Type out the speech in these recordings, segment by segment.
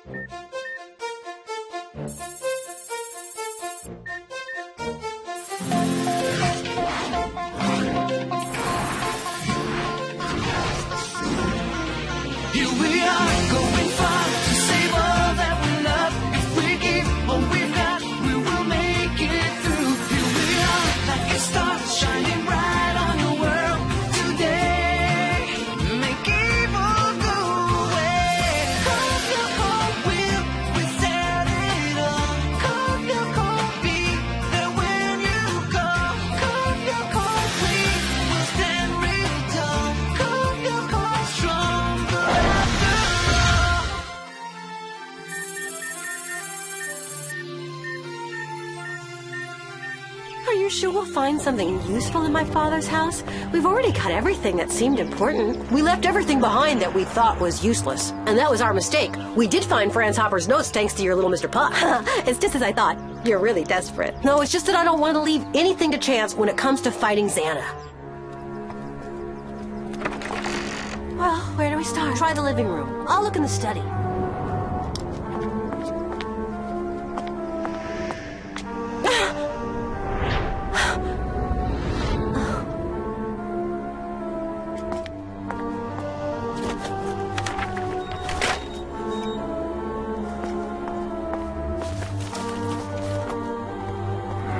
Here we are, going far to save all that we love. If we give all we've got, we will make it through. Here we are, like a star shining bright on your world today. Make evil go away. Carve your own will, we set it on. Carve your own, be there when you call. Carve your own, we will stand real tall. Carve your own, stronger after all. Are you sure we'll find something useful in my father's house? We've already got everything that seemed important. We left everything behind that we thought was useless. And that was our mistake. We did find Franz Hopper's notes thanks to your little Mr. Puff. It's just as I thought. You're really desperate. No, it's just that I don't want to leave anything to chance when it comes to fighting Xana. Well, where do we start? Try the living room. I'll look in the study.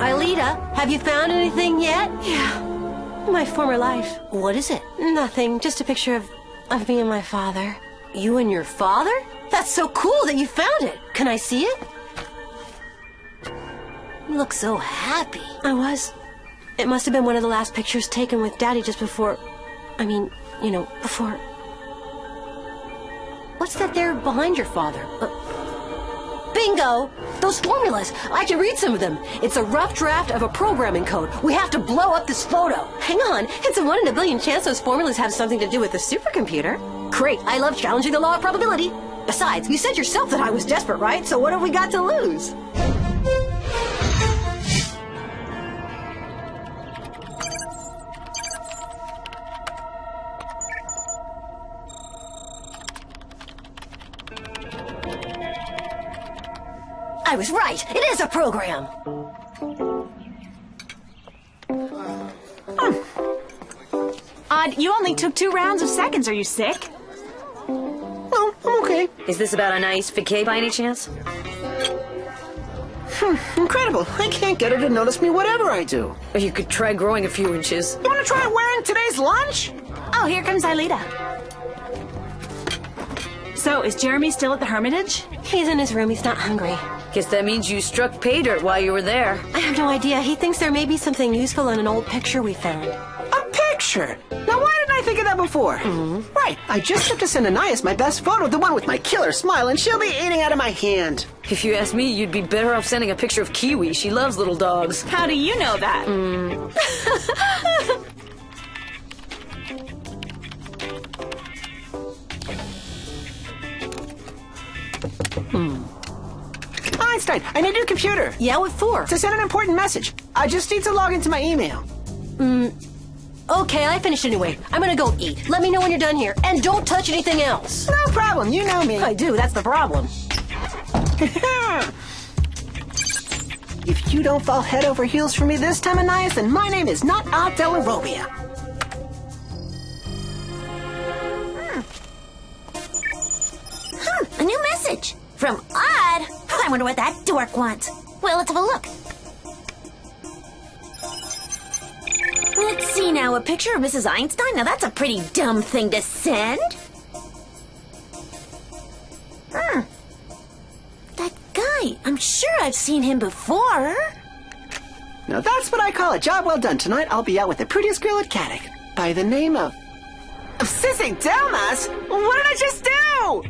Aelita, have you found anything yet? Yeah. My former life. What is it? Nothing. Just a picture of me and my father. You and your father? That's so cool that you found it. Can I see it? You look so happy. I was. It must have been one of the last pictures taken with Daddy just before... I mean, you know, before... What's that there behind your father? Bingo! Those formulas! I can read some of them. It's a rough draft of a programming code. We have to blow up this photo. Hang on. It's a 1 in a billion chance those formulas have something to do with the supercomputer. Great. I love challenging the law of probability. Besides, you said yourself that I was desperate, right? So what have we got to lose? I was right. It is a program. Odd, you only took 2 rounds of seconds. Are you sick? Oh, I'm okay. Is this about a nice vacay by any chance? Incredible. I can't get her to notice me whatever I do. Or you could try growing a few inches. You want to try wearing today's lunch? Oh, here comes Aelita. So, is Jeremy still at the Hermitage? He's in his room. He's not hungry. Guess that means you struck pay dirt while you were there. I have no idea. He thinks there may be something useful in an old picture we found. A picture? Now, why didn't I think of that before? Right. I just have to send Anais my best photo, the one with my killer smile, and she'll be eating out of my hand. If you ask me, you'd be better off sending a picture of Kiwi. She loves little dogs. How do you know that? Einstein, I need your computer. Yeah, what for? To send an important message. I just need to log into my email. Okay, I finished anyway. I'm gonna go eat. Let me know when you're done here. And don't touch anything else. No problem, you know me. I do, that's the problem. If you don't fall head over heels for me this time, Anais, then my name is not Adelarobia. A new message. From Odd. I wonder what that dork wants. Well, let's have a look. Let's see now, a picture of Mrs. Einstein? Now that's a pretty dumb thing to send. That guy, I'm sure I've seen him before. Now that's what I call a job well done. Tonight I'll be out with the prettiest girl at Caddick. By the name of Sissy Delmas? What did I just do?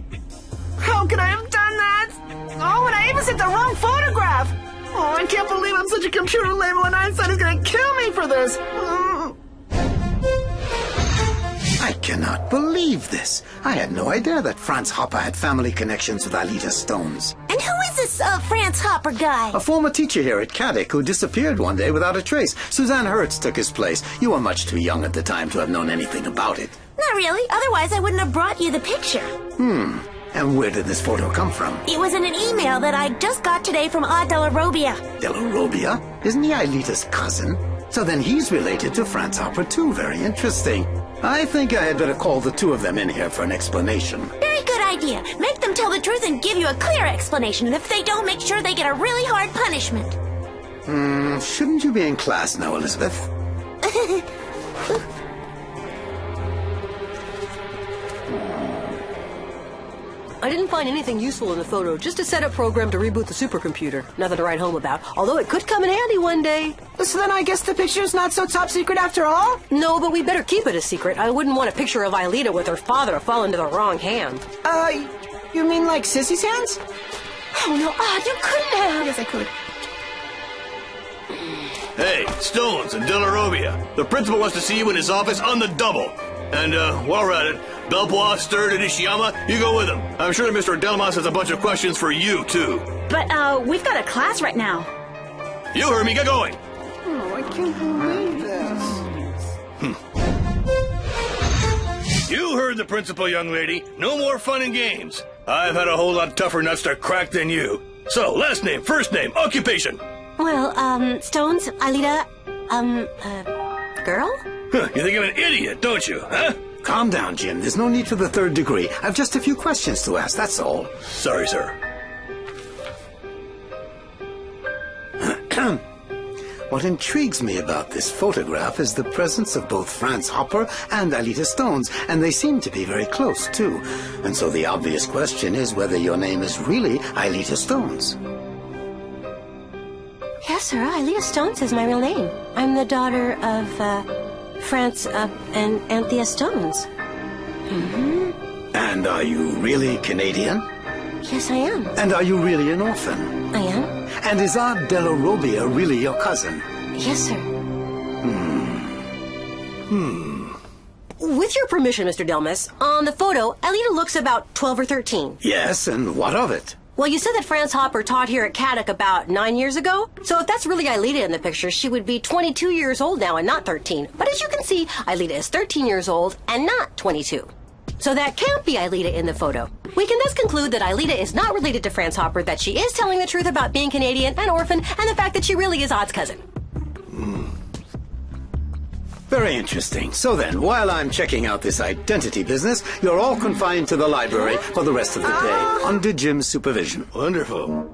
How could I have done that? Oh, and I even sent the wrong photograph. Oh, I can't believe I'm such a computer label and Einstein is going to kill me for this. I cannot believe this. I had no idea that Franz Hopper had family connections with Aelita Stones. And who is this Franz Hopper guy? A former teacher here at Caddick who disappeared one day without a trace. Suzanne Hertz took his place. You were much too young at the time to have known anything about it. Not really. Otherwise, I wouldn't have brought you the picture. And where did this photo come from? It was in an email that I just got today from Aunt Delarobia. Delarobia? Isn't he Aelita's cousin? So then he's related to Franz Hopper too. Very interesting. I think I had better call the two of them in here for an explanation. Very good idea. Make them tell the truth and give you a clear explanation. And if they don't, make sure they get a really hard punishment. Shouldn't you be in class now, Elizabeth? I didn't find anything useful in the photo, just a setup program to reboot the supercomputer. Nothing to write home about, although it could come in handy one day. So then I guess the picture's not so top secret after all? No, but we better keep it a secret. I wouldn't want a picture of Aelita with her father to fall into the wrong hand. You mean like Sissy's hands? Oh, no, you couldn't have. Yes, I could. Hey, Stones and Delarobia. The principal wants to see you in his office on the double. And, while we're at it, Belpois, Sturt, and Ishiyama, you go with him. I'm sure Mr. Delmas has a bunch of questions for you, too. But, we've got a class right now. You heard me. Get going. Oh, I can't believe this. You heard the principal, young lady. No more fun and games. I've had a whole lot tougher nuts to crack than you. So, last name, first name, occupation. Well, Stones, Aelita, girl? Huh, you think I'm an idiot, don't you, huh? Calm down, Jim. There's no need for the third degree. I've just a few questions to ask, that's all. Sorry, sir. What intrigues me about this photograph is the presence of both Franz Hopper and Aelita Stones, and they seem to be very close, too. And so the obvious question is whether your name is really Aelita Stones. Yes, sir, Aelita Stones is my real name. I'm the daughter of, Franz, and Anthea Stones. Mm-hmm. And are you really Canadian? Yes, I am. And are you really an orphan? I am. And is Aunt Delarobia really your cousin? Yes, sir. With your permission, Mr. Delmas, on the photo, Aelita looks about 12 or 13. Yes, and what of it? Well, you said that Franz Hopper taught here at Caddock about 9 years ago. So if that's really Aelita in the picture, she would be 22 years old now and not 13. But as you can see, Aelita is 13 years old and not 22. So that can't be Aelita in the photo. We can thus conclude that Aelita is not related to Franz Hopper, that she is telling the truth about being Canadian and orphan, and the fact that she really is Odd's cousin. Very interesting. So then, while I'm checking out this identity business, you're all confined to the library for the rest of the day, under Jim's supervision. Wonderful.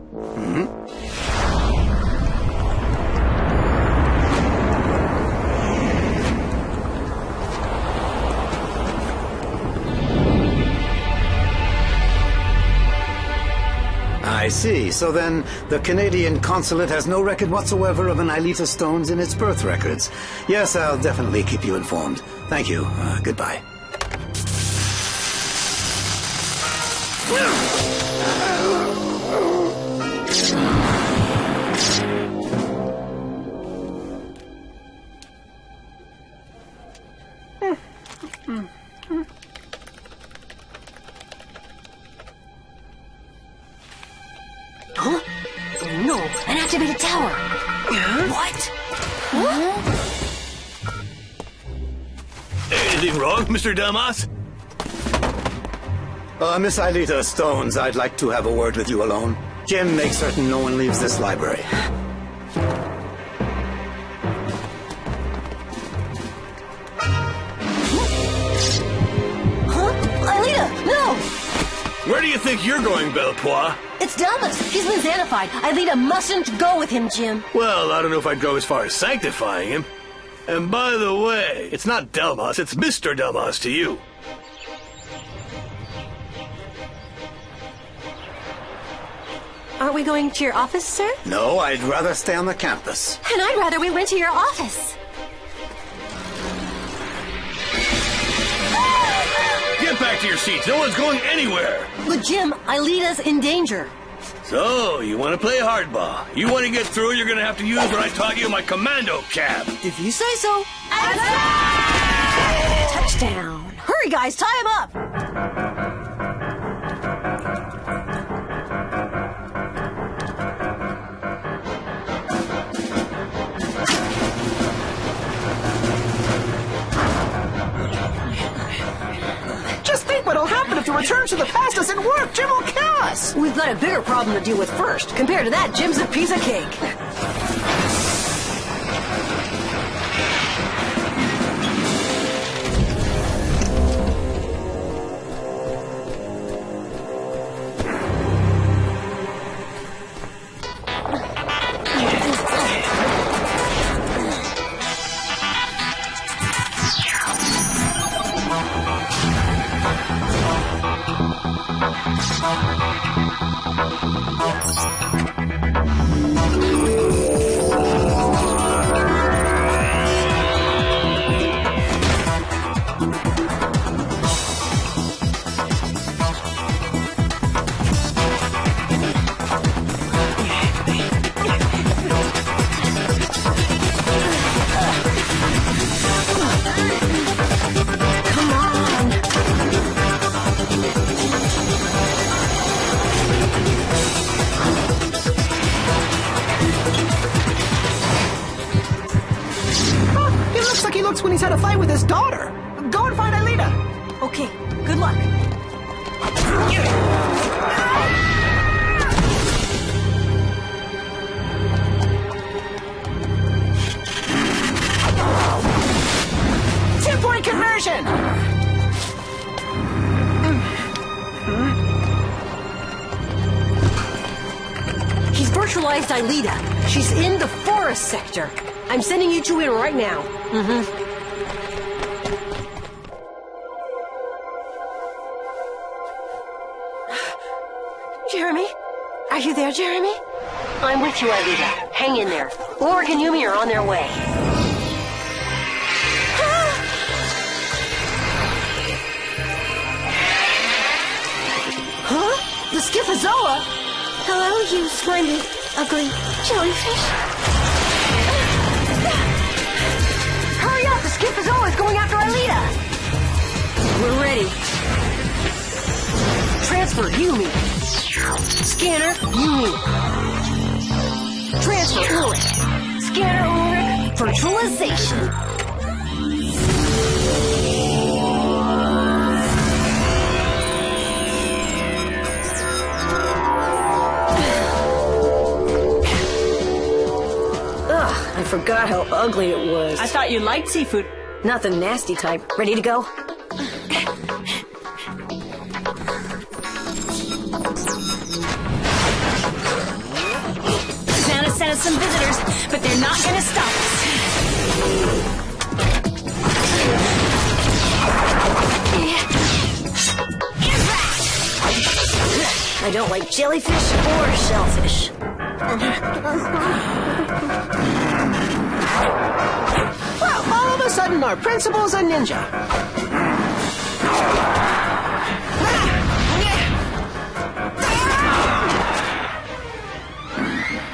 I see. So then, the Canadian consulate has no record whatsoever of an Aelita Stones in its birth records. Yes, I'll definitely keep you informed. Thank you. Goodbye. Huh? Oh, no, an activated tower. What? Anything wrong, Mr. Delmas? Miss Aelita Stones, I'd like to have a word with you alone. Jim, make certain no one leaves this library. Huh? Aelita, no! Where do you think you're going, Belpois? It's Delmas. He's been xanified. Aelita mustn't go with him, Jim. Well, I don't know if I'd go as far as sanctifying him. And by the way, it's not Delmas, it's Mr. Delmas to you. Aren't we going to your office, sir? No, I'd rather stay on the campus. And I'd rather we went to your office. Get back to your seats. No one's going anywhere. But Jim, Aelita's in danger. So, you want to play hardball. You want to get through, you're going to have to use what I taught you in my commando cab. If you say so. Touchdown. Hurry, guys, tie him up. Just think what'll happen if you return to the past as doesn't work. Jim will kill us. We've got a bigger problem to deal with first. Compared to that, Jim's a piece of cake. When he's had a fight with his daughter. Go and find Aelita. Okay, good luck. Two-point conversion. He's virtualized Aelita. She's in the forest sector. I'm sending you two in right now. Jeremy? Are you there, Jeremy? I'm with you, Aelita. Hang in there. Ulrich and Yumi are on their way. Huh? The Schizozoa? Hello, you slimy, ugly jellyfish. Hurry up! The Schizozoa is going after Aelita! We're ready. Transfer, Yumi. Scanner, Yumi. Transfer, Ulrich. Scanner, Ulrich. Virtualization. Ugh, I forgot how ugly it was. I thought you liked seafood. Not the nasty type. Ready to go? Santa sent us some visitors, but they're not gonna stop us. I don't like jellyfish or shellfish. Well, all of a sudden, our principal's a ninja.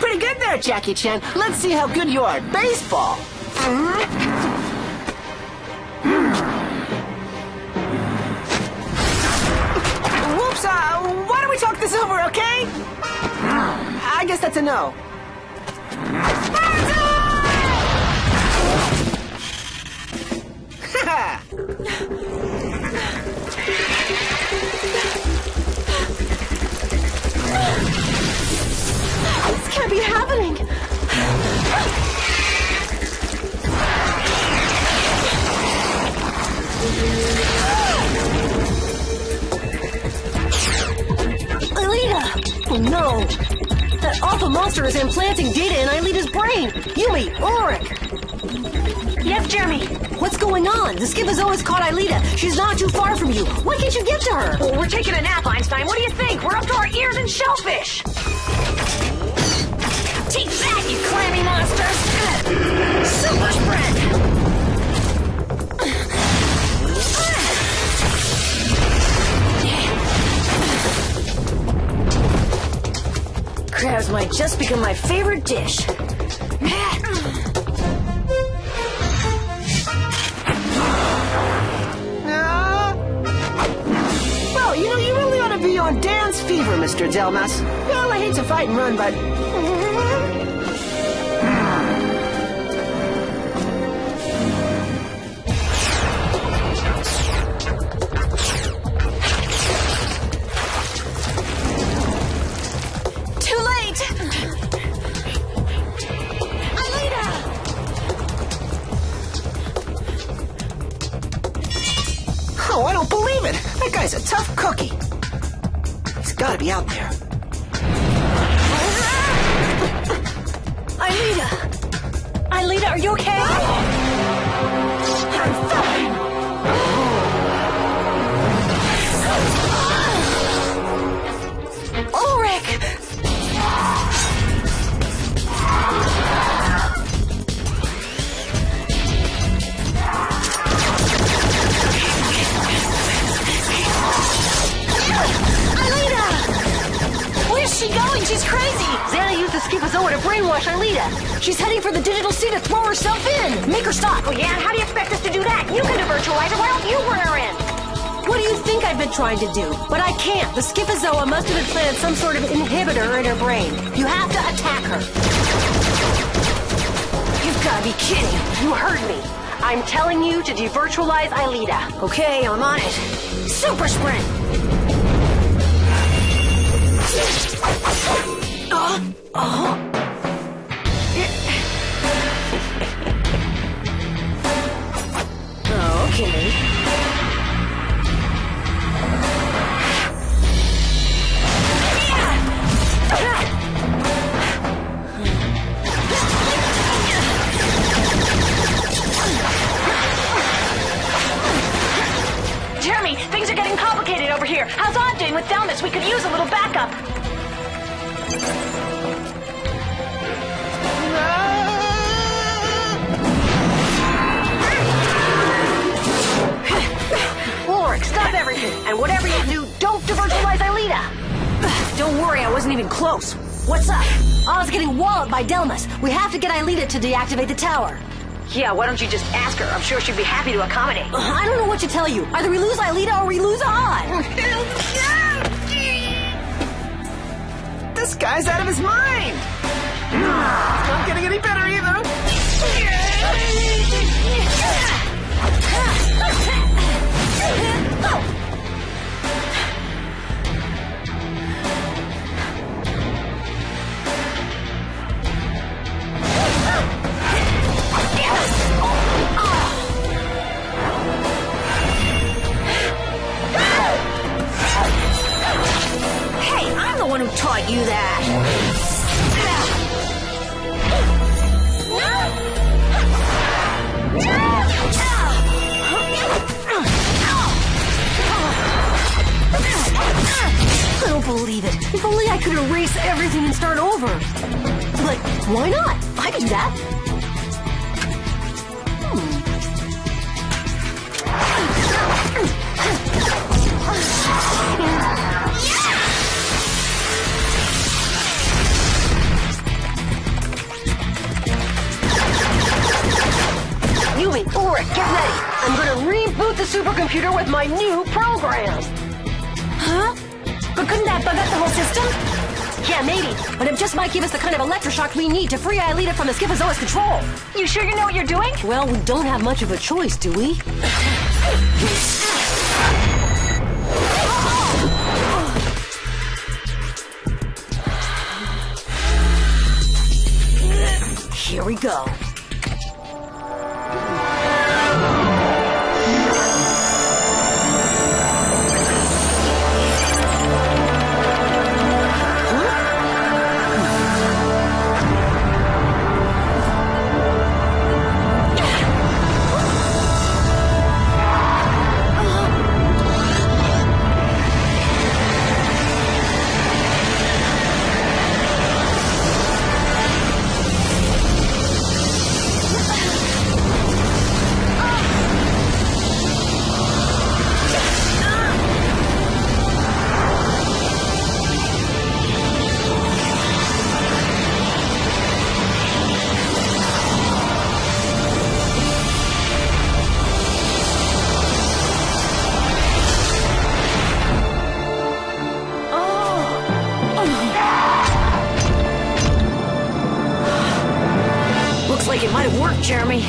Pretty good there, Jackie Chan. Let's see how good you are at baseball. Whoops, why don't we talk this over, okay? I guess that's a no. This can't be happening. Aelita! Oh no! That awful monster is implanting data in Aelita's brain! Yumi! Ulrich! Yes, Jeremy. What's going on? The Schizozoa's caught Aelita. She's not too far from you. Why can't you get to her? Well, we're taking a nap, Einstein. What do you think? We're up to our ears in shellfish. Take that, you clammy monsters! Super spread! Crabs might just become my favorite dish. Well, you really ought to be on dance fever, Mr. Delmas. Well, I hate to fight and run, but... gotta be out there. Aelita! Aelita, are you okay? I'm fine. Ulrich! Aelita! Where's she going? She's crazy! Xana used the Schizozoa to brainwash Aelita. She's heading for the digital sea to throw herself in. Make her stop. Oh, yeah? And how do you expect us to do that? You can virtualize her. Why don't you bring her in? What do you think I've been trying to do? But I can't. The Schizozoa must have implanted some sort of inhibitor in her brain. You have to attack her. You've got to be kidding. You heard me. I'm telling you to devirtualize Aelita. Okay, I'm on it. Super sprint! Okay. Jeremy, things are getting complicated over here. How's Odd doing with Delmas? We could use a little backup. Ulrich, stop everything. And whatever you do, don't devirtualize Aelita. Don't worry, I wasn't even close. What's up? I was getting walloped by Delmas. We have to get Aelita to deactivate the tower. Yeah, why don't you just ask her? I'm sure she'd be happy to accommodate. I don't know what to tell you. Either we lose Aelita or we lose Odd. This guy's out of his mind! It's not getting any better either! Hey, I'm the one who taught you that. I don't believe it. If only I could erase everything and start over. But why not? I can do that. Yumi, Ulrich, get ready. I'm gonna reboot the supercomputer with my new program. Huh? But couldn't that bug up the whole system? Yeah, maybe, but it just might give us the kind of electroshock we need to free Aelita from the Schizozoa's control. You sure you know what you're doing? Well, we don't have much of a choice, do we? Here we go. Looks like it might have worked, Jeremy.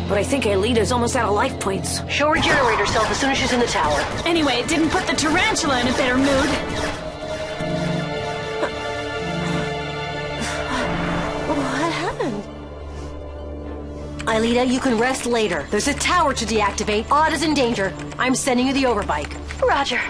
But I think Aelita's almost out of life points. She'll regenerate herself as soon as she's in the tower. Anyway, it didn't put the tarantula in a better mood. What happened? Aelita, you can rest later. There's a tower to deactivate. Odd is in danger. I'm sending you the overbike. Roger.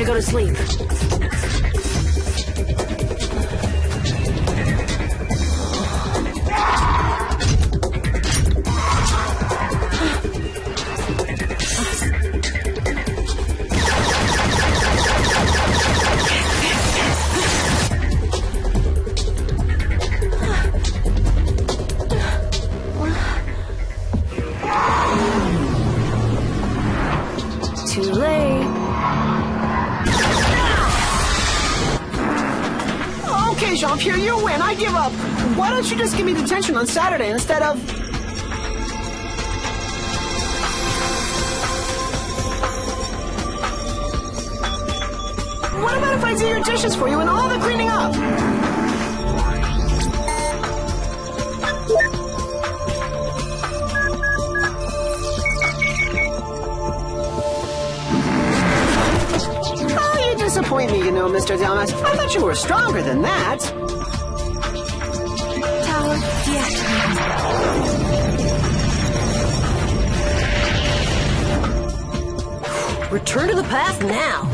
to go to sleep. Too late. Okay, Jean-Pierre, you win. I give up. Why don't you just give me detention on Saturday instead of... What about if I do your dishes for you and all the cleaning up? Oh, you disappoint me, Mr. Delmas. I thought you were stronger than that. Tower deactivated. Return to the past now.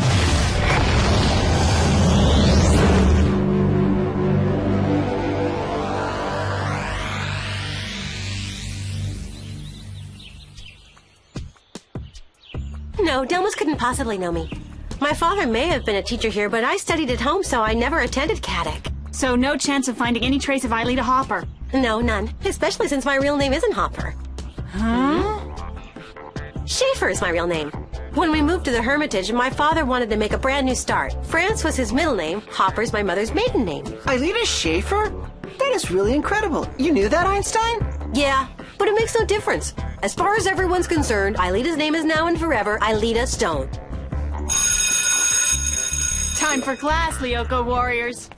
No, Delmas couldn't possibly know me. My father may have been a teacher here, but I studied at home, so I never attended Caddick. So no chance of finding any trace of Aelita Hopper. No, none. Especially since my real name isn't Hopper. Huh? Schaefer is my real name. When we moved to the Hermitage, my father wanted to make a brand new start. France was his middle name. Hopper's my mother's maiden name. Aelita Schaefer? That is really incredible. You knew that, Einstein? Yeah, but it makes no difference. As far as everyone's concerned, Aelita's name is now and forever Aelita Stone. Time for class, Lyoko warriors.